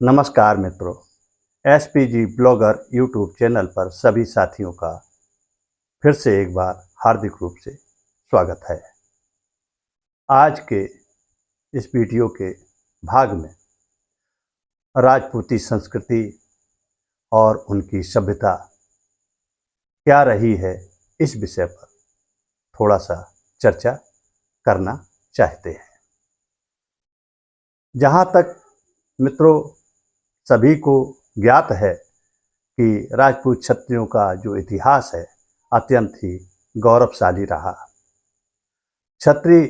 नमस्कार मित्रों, SPG blogger YouTube channel पर सभी साथियों का फिर से एक बार हार्दिक रूप से स्वागत है। आज के इस वीडियो के भाग में राजपूती संस्कृति और उनकी सभ्यता क्या रही है, इस विषय पर थोड़ा सा चर्चा करना चाहते हैं। जहाँ तक मित्रों सभी को ज्ञात है कि राजपूत क्षत्रियों का जो इतिहास है अत्यंत ही गौरवशाली रहा। क्षत्रिय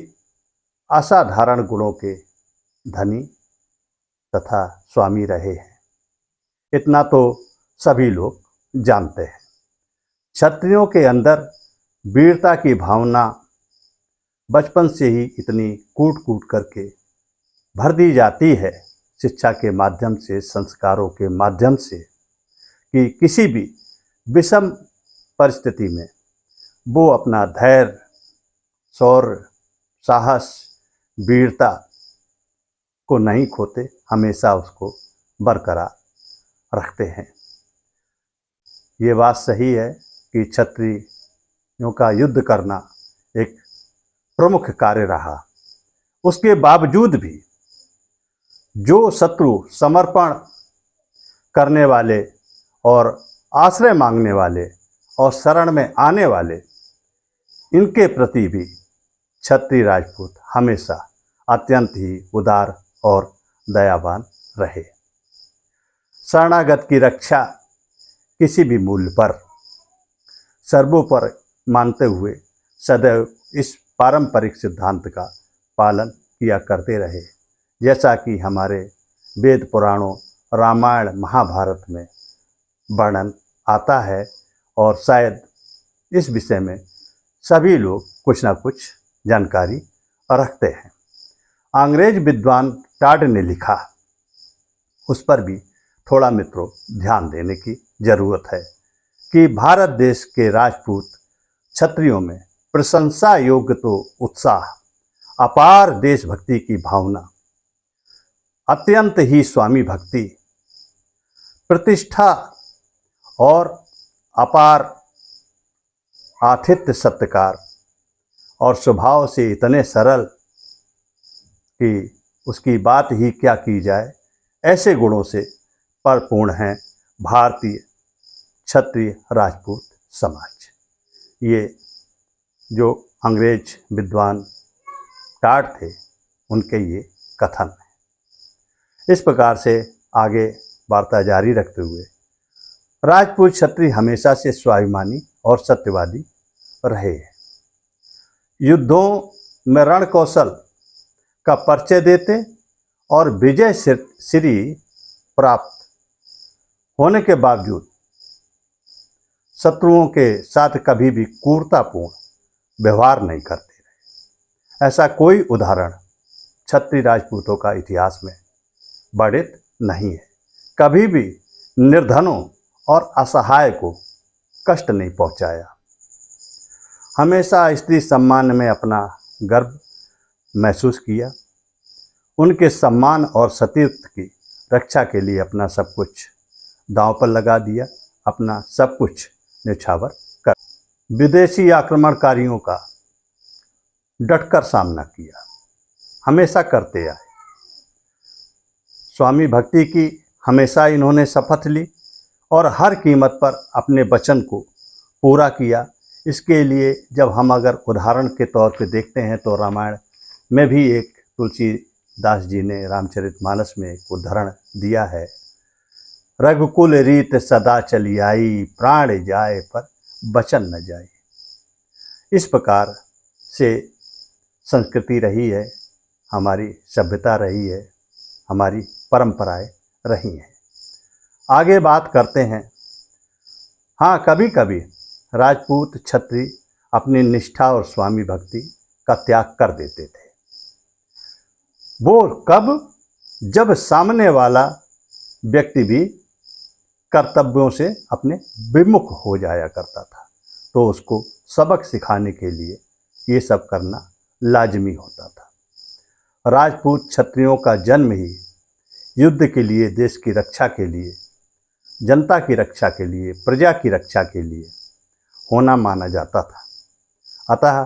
असाधारण गुणों के धनी तथा स्वामी रहे हैं, इतना तो सभी लोग जानते हैं। क्षत्रियों के अंदर वीरता की भावना बचपन से ही इतनी कूट कूट करके भर दी जाती है, शिक्षा के माध्यम से, संस्कारों के माध्यम से, कि किसी भी विषम परिस्थिति में वो अपना धैर्य, शौर्य, साहस, वीरता को नहीं खोते, हमेशा उसको बरकरार रखते हैं। ये बात सही है कि क्षत्रियों का युद्ध करना एक प्रमुख कार्य रहा। उसके बावजूद भी जो शत्रु समर्पण करने वाले और आश्रय मांगने वाले और शरण में आने वाले, इनके प्रति भी क्षत्रिय राजपूत हमेशा अत्यंत ही उदार और दयावान रहे। शरणागत की रक्षा किसी भी मूल्य पर सर्वोपरि मानते हुए सदैव इस पारंपरिक सिद्धांत का पालन किया करते रहे, जैसा कि हमारे वेद पुराणों, रामायण, महाभारत में वर्णन आता है। और शायद इस विषय में सभी लोग कुछ ना कुछ जानकारी रखते हैं। अंग्रेज विद्वान टाड ने लिखा, उस पर भी थोड़ा मित्रों ध्यान देने की जरूरत है कि भारत देश के राजपूत क्षत्रियों में प्रशंसा योग्य तो उत्साह, अपार देशभक्ति की भावना, अत्यंत ही स्वामी भक्ति, प्रतिष्ठा और अपार आतिथ्य सत्कार और स्वभाव से इतने सरल कि उसकी बात ही क्या की जाए, ऐसे गुणों से परिपूर्ण हैं भारतीय क्षत्रिय राजपूत समाज। ये जो अंग्रेज विद्वान टाड थे, उनके ये कथन है। इस प्रकार से आगे वार्ता जारी रखते हुए, राजपूत क्षत्रिय हमेशा से स्वाभिमानी और सत्यवादी रहे हैं। युद्धों में रण कौशल का परिचय देते और विजय श्री प्राप्त होने के बावजूद शत्रुओं के साथ कभी भी क्रूरतापूर्ण व्यवहार नहीं करते रहे। ऐसा कोई उदाहरण क्षत्रिय राजपूतों का इतिहास में वर्णित नहीं है। कभी भी निर्धनों और असहाय को कष्ट नहीं पहुंचाया। हमेशा स्त्री सम्मान में अपना गर्व महसूस किया। उनके सम्मान और सतीत्व की रक्षा के लिए अपना सब कुछ दांव पर लगा दिया, अपना सब कुछ न्यौछावर कर विदेशी आक्रमणकारियों का डटकर सामना किया, हमेशा करते आए। स्वामी भक्ति की हमेशा इन्होंने शपथ ली और हर कीमत पर अपने वचन को पूरा किया। इसके लिए जब हम अगर उदाहरण के तौर पे देखते हैं तो रामायण में भी एक तुलसीदास जी ने रामचरितमानस में एक उदाहरण दिया है, रघुकुल रीत सदा चली आई, प्राण जाए पर वचन न जाए। इस प्रकार से संस्कृति रही है, हमारी सभ्यता रही है, हमारी परंपराएं रही हैं। आगे बात करते हैं। हाँ, कभी कभी राजपूत क्षत्रिय अपनी निष्ठा और स्वामी भक्ति का त्याग कर देते थे। वो कब? जब सामने वाला व्यक्ति भी कर्तव्यों से अपने विमुख हो जाया करता था, तो उसको सबक सिखाने के लिए ये सब करना लाजमी होता था। राजपूत क्षत्रियों का जन्म ही युद्ध के लिए, देश की रक्षा के लिए, जनता की रक्षा के लिए, प्रजा की रक्षा के लिए होना माना जाता था। अतः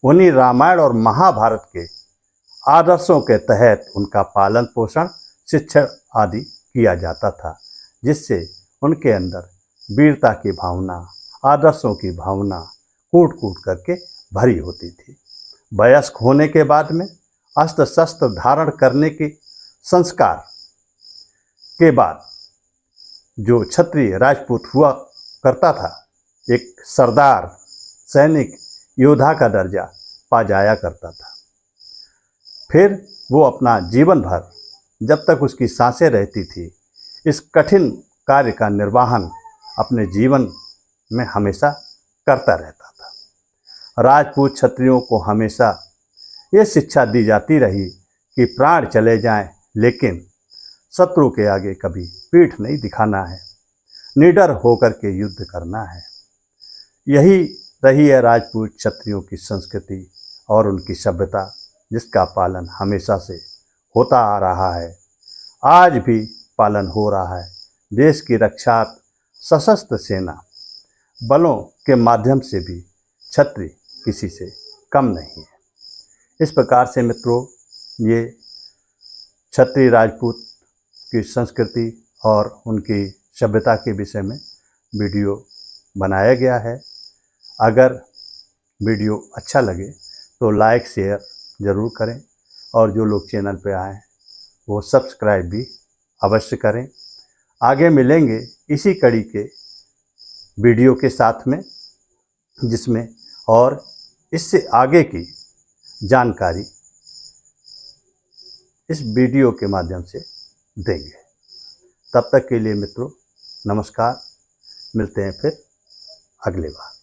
उन्हीं रामायण और महाभारत के आदर्शों के तहत उनका पालन पोषण, शिक्षण आदि किया जाता था, जिससे उनके अंदर वीरता की भावना, आदर्शों की भावना कूट कूट करके भरी होती थी। वयस्क होने के बाद में अस्त्र शस्त्र धारण करने के संस्कार के बाद जो क्षत्रिय राजपूत हुआ करता था, एक सरदार, सैनिक, योद्धा का दर्जा पा जाया करता था। फिर वो अपना जीवन भर, जब तक उसकी सांसें रहती थी, इस कठिन कार्य का निर्वहन अपने जीवन में हमेशा करता रहता था। राजपूत क्षत्रियों को हमेशा ये शिक्षा दी जाती रही कि प्राण चले जाएं, लेकिन शत्रु के आगे कभी पीठ नहीं दिखाना है, निडर होकर के युद्ध करना है। यही रही है राजपूत क्षत्रियों की संस्कृति और उनकी सभ्यता, जिसका पालन हमेशा से होता आ रहा है, आज भी पालन हो रहा है। देश की रक्षा सशस्त्र सेना बलों के माध्यम से भी क्षत्रिय किसी से कम नहीं है। इस प्रकार से मित्रों, ये क्षत्रिय राजपूत की संस्कृति और उनकी सभ्यता के विषय में वीडियो बनाया गया है। अगर वीडियो अच्छा लगे तो लाइक शेयर ज़रूर करें, और जो लोग चैनल पे आए हैं वो सब्सक्राइब भी अवश्य करें। आगे मिलेंगे इसी कड़ी के वीडियो के साथ में, जिसमें और इससे आगे की जानकारी इस वीडियो के माध्यम से देंगे। तब तक के लिए मित्रों, नमस्कार। मिलते हैं फिर अगले बार।